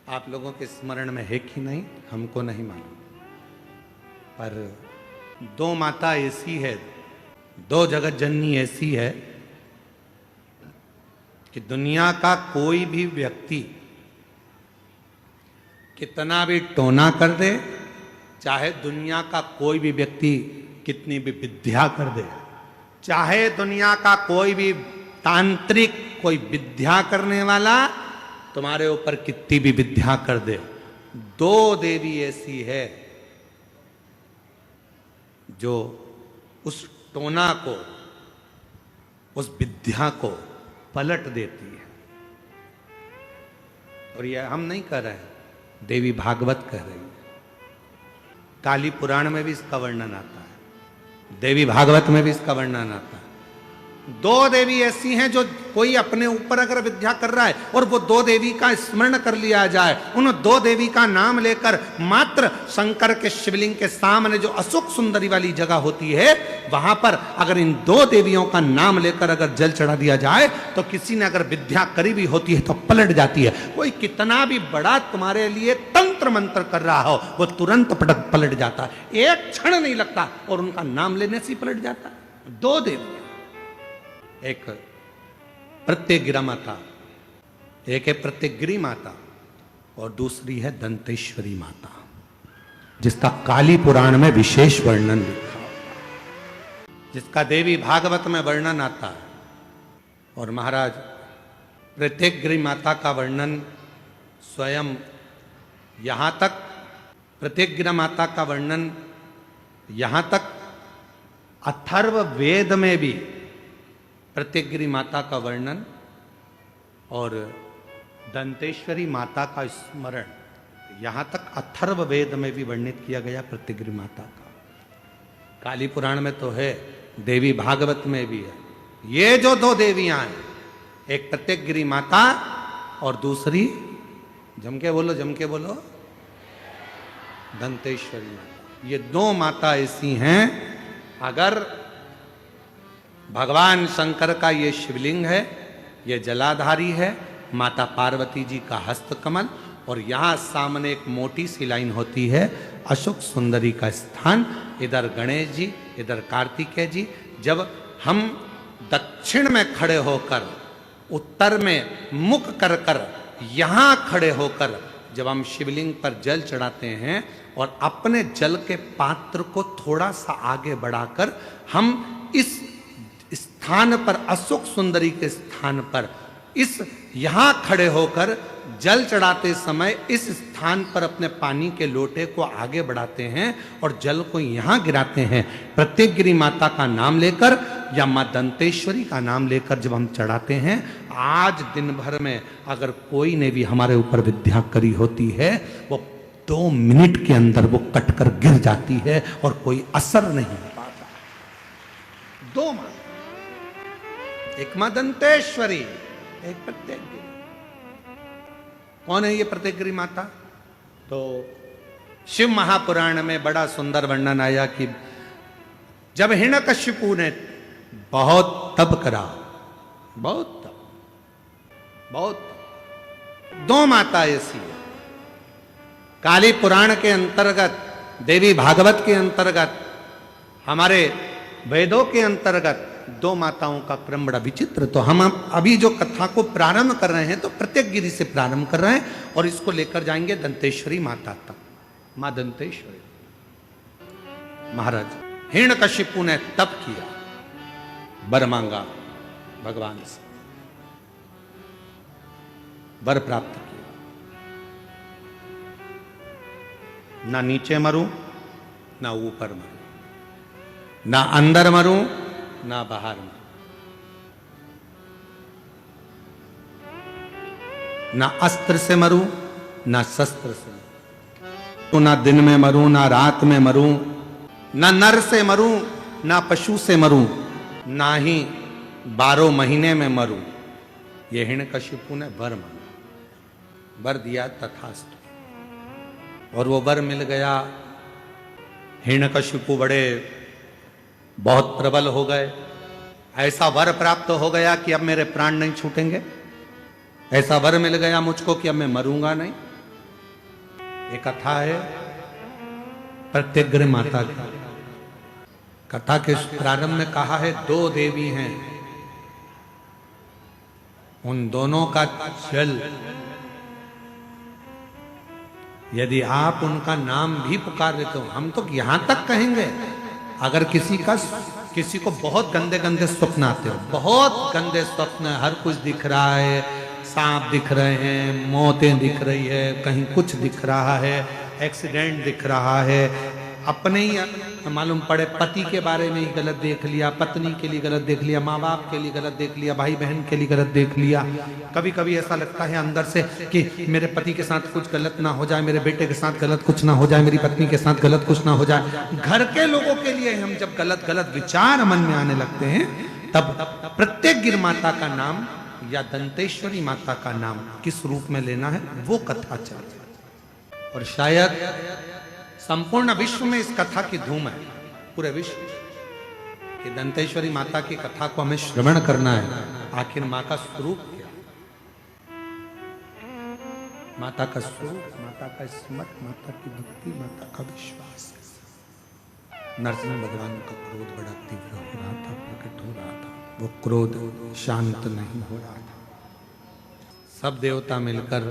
आप लोगों के स्मरण में है कि नहीं हमको नहीं मालूम, पर दो माता ऐसी है, दो जगत जननी ऐसी है कि दुनिया का कोई भी व्यक्ति कितना भी टोना कर दे, चाहे दुनिया का कोई भी व्यक्ति कितनी भी विद्या कर दे, चाहे दुनिया का कोई भी तांत्रिक कोई विद्या करने वाला तुम्हारे ऊपर कितनी भी विद्या कर दे, दो देवी ऐसी है जो उस टोना को, उस विद्या को पलट देती है। और यह हम नहीं कह रहे हैं, देवी भागवत कह रही है। काली पुराण में भी इसका वर्णन आता है, देवी भागवत में भी इसका वर्णन आता है। दो देवी ऐसी हैं जो कोई अपने ऊपर अगर विद्या कर रहा है और वो दो देवी का स्मरण कर लिया जाए, उन दो देवी का नाम लेकर मात्र शंकर के शिवलिंग के सामने जो अशोक सुंदरी वाली जगह होती है, वहां पर अगर इन दो देवियों का नाम लेकर अगर जल चढ़ा दिया जाए तो किसी ने अगर विद्या करी भी होती है तो पलट जाती है। कोई कितना भी बड़ा तुम्हारे लिए तंत्र मंत्र कर रहा हो, वो तुरंत पलट जाता है, एक क्षण नहीं लगता और उनका नाम लेने से ही पलट जाता है। दो देवी, एक प्रत्यगिरा माता, एक है प्रत्यगिरी माता और दूसरी है दंतेश्वरी माता, जिसका काली पुराण में विशेष वर्णन लिखा, जिसका देवी भागवत में वर्णन आता है। और महाराज प्रत्यगिरी माता का वर्णन स्वयं यहां तक, प्रत्यगिरा माता का वर्णन यहां तक अथर्व वेद में भी प्रत्यगिरी माता का वर्णन और दंतेश्वरी माता का स्मरण यहां तक अथर्व वेद में भी वर्णित किया गया प्रत्यगिरी माता का। काली पुराण में तो है, देवी भागवत में भी है। ये जो दो देवियां हैं, एक प्रत्यगिरी माता और दूसरी, जम के बोलो, दंतेश्वरी माता। ये दो माता ऐसी हैं, अगर भगवान शंकर का ये शिवलिंग है, ये जलाधारी है, माता पार्वती जी का हस्तकमल, और यहाँ सामने एक मोटी सी लाइन होती है अशोक सुंदरी का स्थान, इधर गणेश जी, इधर कार्तिकेय जी। जब हम दक्षिण में खड़े होकर, उत्तर में मुख कर कर यहाँ खड़े होकर जब हम शिवलिंग पर जल चढ़ाते हैं और अपने जल के पात्र को थोड़ा सा आगे बढ़ाकर हम इस स्थान पर, अशोक सुंदरी के स्थान पर, इस यहां खड़े होकर जल चढ़ाते समय इस स्थान पर अपने पानी के लोटे को आगे बढ़ाते हैं और जल को यहां गिराते हैं। प्रत्यगिरी माता का नाम लेकर या मां दंतेश्वरी का नाम लेकर जब हम चढ़ाते हैं, आज दिन भर में अगर कोई ने भी हमारे ऊपर विद्या करी होती है, वो 2 मिनट के अंदर वो कटकर गिर जाती है और कोई असर नहीं हो पाता। दो मां, एक मां दंतेश्वरी, एक प्रत्यगिरी। कौन है ये प्रत्यगिरी माता? तो शिव महापुराण में बड़ा सुंदर वर्णन आया कि जब हिरण्यकशिपु ने बहुत तप करा, बहुत दो माता ऐसी है। काली पुराण के अंतर्गत, देवी भागवत के अंतर्गत, हमारे वेदों के अंतर्गत दो माताओं का क्रम बड़ा विचित्र। तो हम अभी जो कथा को प्रारंभ कर रहे हैं तो प्रत्यगिरी से प्रारंभ कर रहे हैं और इसको लेकर जाएंगे दंतेश्वरी माता तक। मां दंतेश्वरी, महाराज हिरण्यकशिपु ने तप किया, वर मांगा भगवान से, वर प्राप्त किया। ना नीचे मरूं, ना ऊपर मरूं, ना अंदर मरूं, ना बाहर मरूं, ना अस्त्र से मरूं, ना शस्त्र से मरूं, तो ना दिन में मरूं, ना रात में मरूं, ना नर से मरूं, ना पशु से मरूं, ना ही 12 महीने में मरूं। ये हिरण्यकशिपु ने वर मांगा, वर दिया तथास्तु, और वो वर मिल गया। हिरण्यकशिपु बड़े बहुत प्रबल हो गए, ऐसा वर प्राप्त हो गया कि अब मेरे प्राण नहीं छूटेंगे, ऐसा वर मिल गया मुझको कि अब मैं मरूंगा नहीं। ये कथा है प्रत्यग्र माता की। कथा के प्रारंभ में कहा है 2 देवी हैं, उन दोनों का जल यदि आप उनका नाम भी पुकार लेते हो, हम तो यहां तक कहेंगे अगर किसी को बहुत गंदे गंदे स्वप्न आते हो, बहुत गंदे स्वप्न, हर कुछ दिख रहा है, सांप दिख रहे हैं, मौतें दिख रही है, कहीं कुछ दिख रहा है, एक्सीडेंट दिख रहा है, अपने ही मालूम पड़े पति के बारे में ही गलत देख लिया, पत्नी के लिए गलत देख लिया, माँ बाप के लिए गलत देख लिया, भाई बहन के लिए गलत देख लिया। कभी कभी ऐसा लगता है अंदर से कि मेरे पति के साथ कुछ गलत ना हो जाए, मेरे बेटे के साथ गलत कुछ ना हो जाए, मेरी पत्नी के साथ गलत कुछ ना हो जाए। घर के लोगों के लिए हम जब गलत गलत विचार मन में आने लगते हैं, तब प्रत्यग्र माता का नाम या दंतेश्वरी माता का नाम किस रूप में लेना है वो कथा चल। और शायद संपूर्ण विश्व में इस कथा की धूम है, पूरे विश्व कि दंतेश्वरी माता की कथा को हमें श्रवण करना है। आखिर माँ का स्वरूप क्या, माता का स्वरूप, माता का स्मरण, माता की भक्ति, माता का विश्वास। नरसिंह भगवान का क्रोध बड़ा तीव्र हो रहा था, प्रकट हो रहा था, वो क्रोध शांत नहीं हो रहा था। सब देवता मिलकर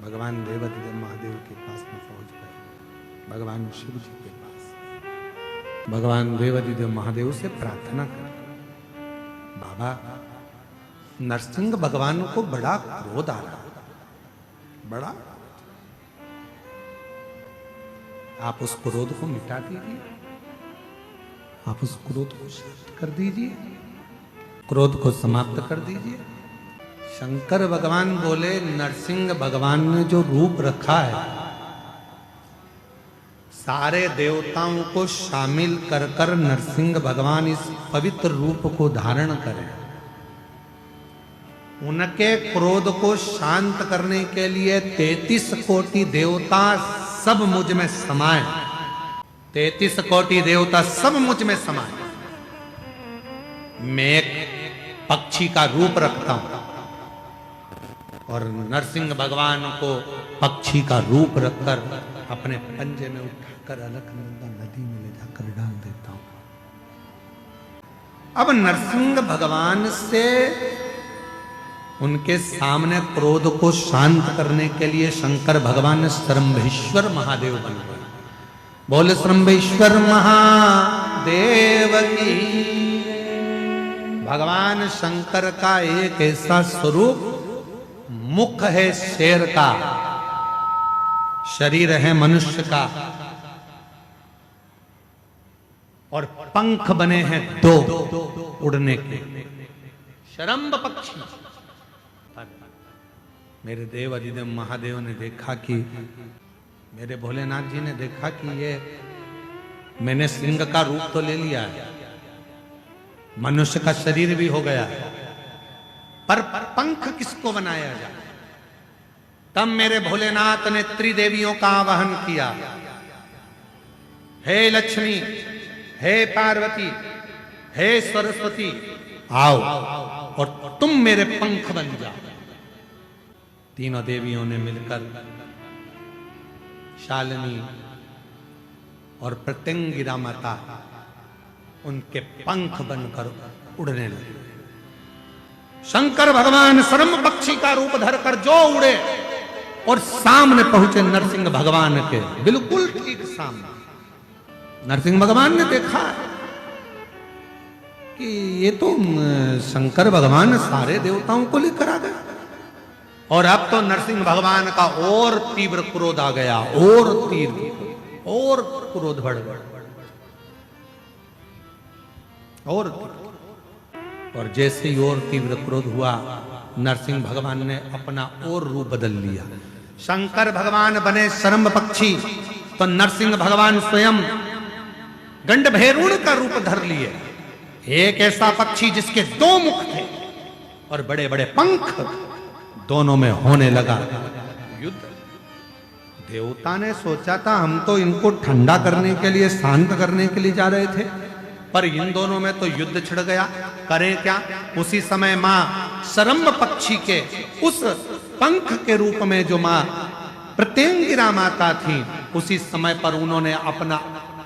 भगवान देवाधिदेव महादेव के पास में पहुंच गए, भगवान शिव जी के पास। भगवान देवाधिदेव महादेव से प्रार्थना कर, बाबा नरसिंह भगवान को बड़ा क्रोध आ रहा, बड़ा, आप उस क्रोध को मिटा दीजिए, आप उस क्रोध को शांत कर दीजिए, क्रोध को समाप्त कर दीजिए। शंकर भगवान बोले नरसिंह भगवान ने जो रूप रखा है, सारे देवताओं को शामिल कर कर नरसिंह भगवान इस पवित्र रूप को धारण करें। उनके क्रोध को शांत करने के लिए 33 कोटि देवता सब मुझ में समाये, 33 कोटि देवता सब मुझ में समाये। मैं एक पक्षी का रूप रखता हूं और नरसिंह भगवान को पक्षी का रूप रखकर अपने पंजे में उठाकर अलकनंदा नदी में ले जाकर डाल देता हूं। अब नरसिंह भगवान से उनके सामने क्रोध को शांत करने के लिए शंकर भगवान श्रंभेश्वर महादेव बन गए। बोले श्रंभेश्वर महादेव की। भगवान शंकर का एक ऐसा स्वरूप, मुख है शेर का, शरीर है मनुष्य का, और पंख बने हैं 2 उड़ने के, शरंभ पक्षी। मेरे देव अधिदेव महादेव ने देखा कि, मेरे भोलेनाथ जी ने देखा कि ये मैंने सिंह का रूप तो ले लिया है, मनुष्य का शरीर भी हो गया है, पर पंख किसको बनाया जाए। तब मेरे भोलेनाथ ने त्रिदेवियों का आवाहन किया, हे लक्ष्मी, हे पार्वती, हे सरस्वती, आओ और तुम मेरे पंख बन जाओ। तीनों देवियों ने मिलकर शालिनी और प्रत्यंगिरा माता उनके पंख बनकर उड़ने लगे। शंकर भगवान शरम पक्षी का रूप धरकर जो उड़े और सामने पहुंचे नरसिंह भगवान के, बिल्कुल ठीक सामने। नरसिंह भगवान ने देखा कि ये तो शंकर भगवान सारे देवताओं को लेकर आ गए, और अब तो नरसिंह भगवान का और तीव्र क्रोध आ गया, और तीव्र, और क्रोध बढ़ गया, और जैसे ही और तीव्र क्रोध हुआ, नरसिंह भगवान ने अपना और रूप बदल लिया। शंकर भगवान बने शरम पक्षी, तो नरसिंह भगवान स्वयं गंडभैरुण का रूप धर लिए, एक ऐसा पक्षी जिसके 2 मुख थे और बड़े बड़े पंख, दोनों में होने लगा युद्ध। देवता ने सोचा था हम तो इनको ठंडा करने के लिए, शांत करने के लिए जा रहे थे, पर इन दोनों में तो युद्ध छिड़ गया, करें क्या। उसी समय मां शरम पक्षी के उस पंख के रूप में जो मां प्रत्यंगिरा माता थी, उसी समय पर उन्होंने अपना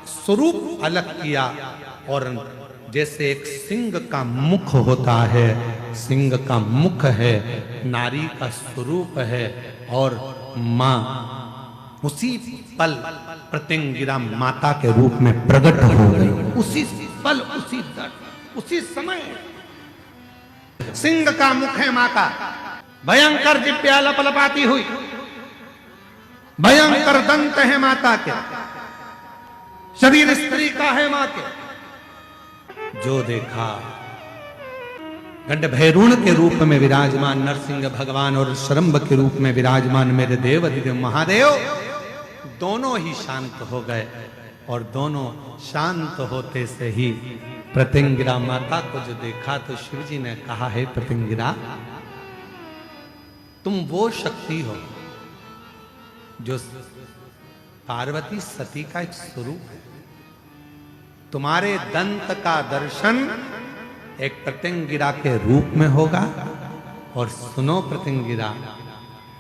स्वरूप अलग किया और जैसे एक सिंह का मुख होता है, सिंह का मुख है, नारी का स्वरूप है और मां उसी पल प्रत्यंगिरा माता के रूप में प्रकट हो गई। उसी पल, उसी दर, उसी समय सिंह का मुख है मां का, भयंकर जिह्वा लपलपाती हुई, भयंकर दंत है माता के, शरीर स्त्री का है मां के। जो देखा गंड भैरुण के रूप में विराजमान नरसिंह भगवान और शरंभ के रूप में विराजमान मेरे देव अधिदेव महादेव दोनों ही शांत हो गए और दोनों शांत होते से ही प्रत्यंगिरा माता को जो देखा तो शिव जी ने कहा, है प्रत्यंगिरा, तुम वो शक्ति हो जो पार्वती सती का एक स्वरूप है। तुम्हारे दंत का दर्शन एक प्रत्यंगिरा के रूप में होगा। और सुनो प्रत्यंगिरा,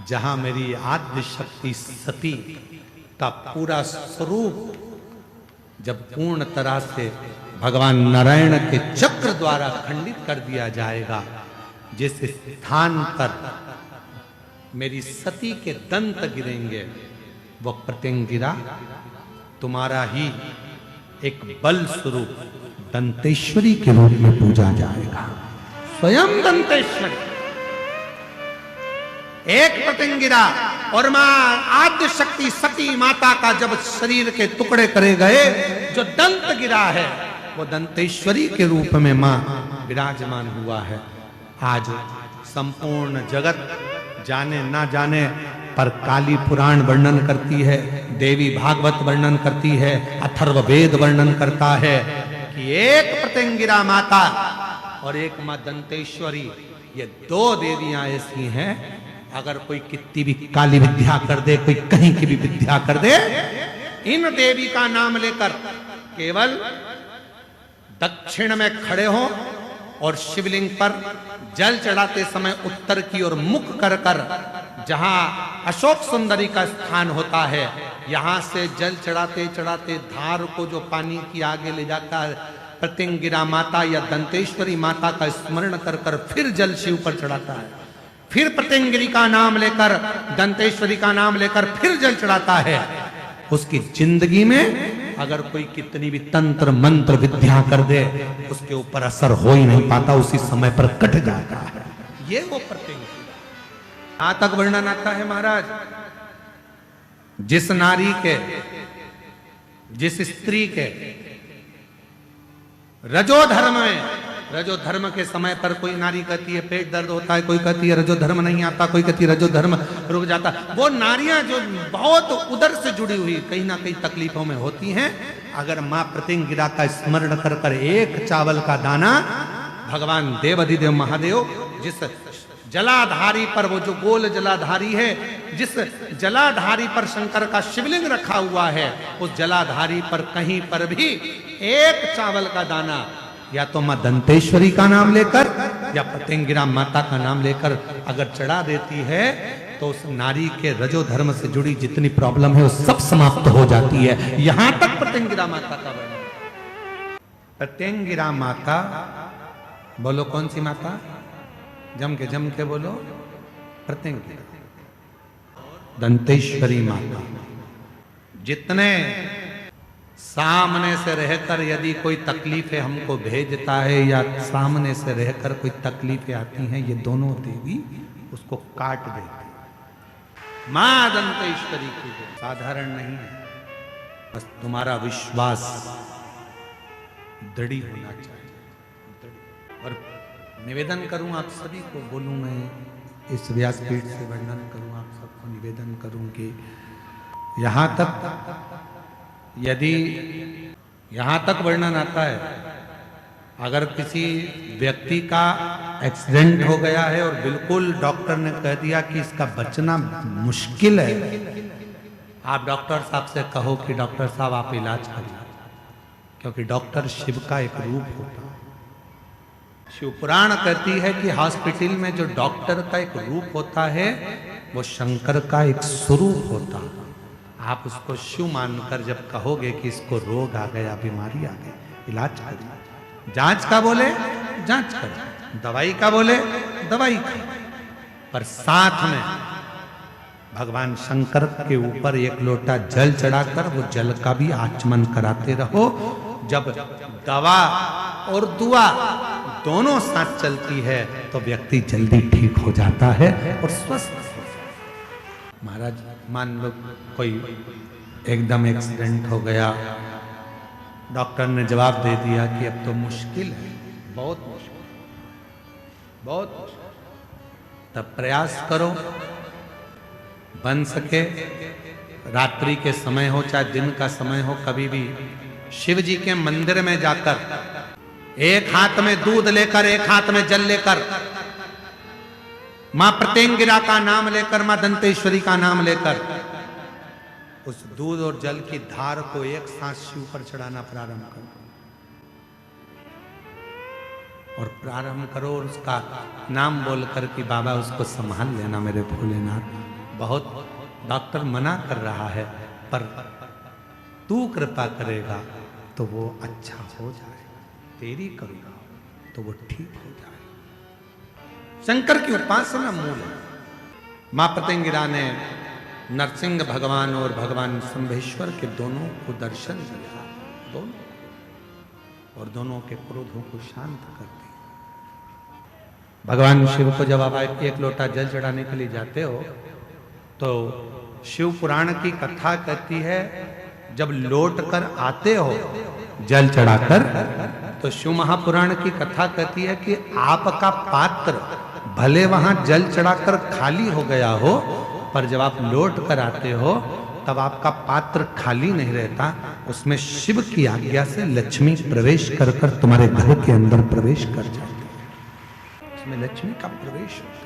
जहां मेरी आद्य शक्ति सती का पूरा स्वरूप जब पूर्ण तरह से भगवान नारायण के चक्र द्वारा खंडित कर दिया जाएगा, जिस स्थान पर मेरी सती के दंत गिरेंगे, वो प्रत्यंगिरा तुम्हारा ही एक बल स्वरूप दंतेश्वरी के रूप में पूजा जाएगा। स्वयं दंतेश्वरी, एक प्रत्यंगिरा और मां आद्य शक्ति सती माता का जब शरीर के टुकड़े करे गए, जो दंत गिरा है वो दंतेश्वरी के रूप में मां विराजमान हुआ है। आज संपूर्ण जगत जाने ना जाने पर काली पुराण वर्णन करती है, देवी भागवत वर्णन करती है, अथर्व वेद वर्णन करता है कि एक प्रत्यंगिरा माता और एक मां दंतेश्वरी, ये दो देवियां ऐसी हैं, अगर कोई कितनी भी काली विद्या कर दे, कोई कहीं की भी विद्या कर दे, इन देवी का नाम लेकर केवल दक्षिण में खड़े हो और शिवलिंग पर जल चढ़ाते समय उत्तर की ओर मुख कर कर, जहां अशोक सुंदरी का स्थान होता है, यहां से जल चढ़ाते चढ़ाते धार को जो पानी की आगे ले जाता है, प्रत्यंगिरा माता या दंतेश्वरी माता का स्मरण कर कर फिर जल शिव पर चढ़ाता है, फिर प्रत्यंगिरी का नाम लेकर, दंतेश्वरी का नाम लेकर फिर जल चढ़ाता है, उसकी जिंदगी में अगर कोई कितनी भी तंत्र मंत्र विद्या कर दे, उसके ऊपर असर हो ही नहीं पाता, उसी समय पर कट जाता है। ये वो प्रत्यंगिरा। यहां तक वर्णन आता है महाराज, जिस नारी के, जिस स्त्री के रजो धर्म में, रजो धर्म के समय पर कोई नारी कहती है पेट दर्द होता है, कोई कहती है रजो धर्म नहीं आता, कोई कहती है रजो धर्म रुक जाता, वो नारियां जो बहुत उदर से जुड़ी हुई कहीं ना कहीं तकलीफों में होती हैं, अगर मां प्रत्यंगिरा का स्मरण कर कर एक चावल का दाना, भगवान देव अधिदेव महादेव जिस जलाधारी पर, वो जो गोल जलाधारी है, जिस जलाधारी पर शंकर का शिवलिंग रखा हुआ है, उस जलाधारी पर कहीं पर भी एक चावल का दाना या तो मां दंतेश्वरी का नाम लेकर या प्रत्यंगिरा माता का नाम लेकर अगर चढ़ा देती है, तो उस नारी के रजो धर्म से जुड़ी जितनी प्रॉब्लम है वो सब समाप्त हो जाती है। यहां तक प्रत्यंगिरा माता का वर्णन। प्रत्यंगिरा माता, बोलो कौन सी माता? जम के बोलो, प्रत्यंगिरा दंतेश्वरी माता। जितने सामने से रहकर यदि कोई तकलीफें हमको भेजता है या सामने से रहकर कोई तकलीफें आती हैं, ये दोनों देवी उसको काट देती। मां दंतेश्वरी की साधारण नहीं है, बस तुम्हारा विश्वास दृढ़ होना चाहिए। और निवेदन करूं आप सभी को, बोलूं मैं इस व्यासपीठ से वर्णन करूं, आप सबको निवेदन करूं कि यहां तक, यदि यहां तक वर्णन आता है, अगर किसी व्यक्ति का एक्सीडेंट हो गया है और बिल्कुल डॉक्टर ने कह दिया कि इसका बचना मुश्किल है, आप डॉक्टर साहब से कहो कि डॉक्टर साहब आप इलाज करिए, क्योंकि डॉक्टर शिव का एक रूप होता है। शिव पुराण कहती है कि हॉस्पिटल में जो डॉक्टर का एक रूप होता है वो शंकर का एक स्वरूप होता है। आप उसको शिव मानकर जब कहोगे कि इसको रोग आ गया, बीमारी आ गई, इलाज करिए। जांच का बोले जांच करो, दवाई का बोले दवाई का, पर साथ में भगवान शंकर के ऊपर एक लोटा जल चढ़ाकर वो जल का भी आचमन कराते रहो। जब दवा और दुआ दोनों साथ चलती है तो व्यक्ति जल्दी ठीक हो जाता है और स्वस्थ हो जाता है। महाराज मान लो कोई एकदम एक्सीडेंट हो गया, डॉक्टर ने जवाब दे दिया कि अब तो मुश्किल है, बहुत मुश्किल, बहुत मुश्किल। तब प्रयास करो, बन सके रात्रि के समय हो चाहे दिन का समय हो, कभी भी शिव जी के मंदिर में जाकर एक हाथ में दूध लेकर एक हाथ में जल लेकर, मां प्रत्यंगिरा का नाम लेकर, मां दंतेश्वरी का नाम लेकर उस दूध और जल की धार को एक साथ शिव पर चढ़ाना प्रारंभ करो और प्रारंभ करो और उसका नाम बोलकर कि बाबा उसको संभाल लेना मेरे भोलेनाथ। बहुत डॉक्टर मना कर रहा है पर तू कृपा करेगा तो वो अच्छा हो जाएगा, तेरी करूंगा तो वो ठीक हो जाएगा। शंकर की उपासना मूल है। मां प्रत्यंगिरा ने नरसिंह भगवान और भगवान शंभेश्वर के दोनों को दर्शन दिया, दोनों, और दोनों के क्रोधों को शांत कर दिया। भगवान शिव को जब आप एक लोटा जल चढ़ाने के लिए जाते हो तो शिव पुराण की कथा कहती है जब लौट कर आते हो जल चढ़ाकर, तो शिव महापुराण की कथा कहती है कि आपका पात्र भले वहां जल चढ़ाकर खाली हो गया हो, पर जब आप लौट कर आते हो तब आपका पात्र खाली नहीं रहता, उसमें शिव की आज्ञा से लक्ष्मी प्रवेश कर कर तुम्हारे घर के अंदर प्रवेश कर जाती है, उसमें लक्ष्मी का प्रवेश होता है।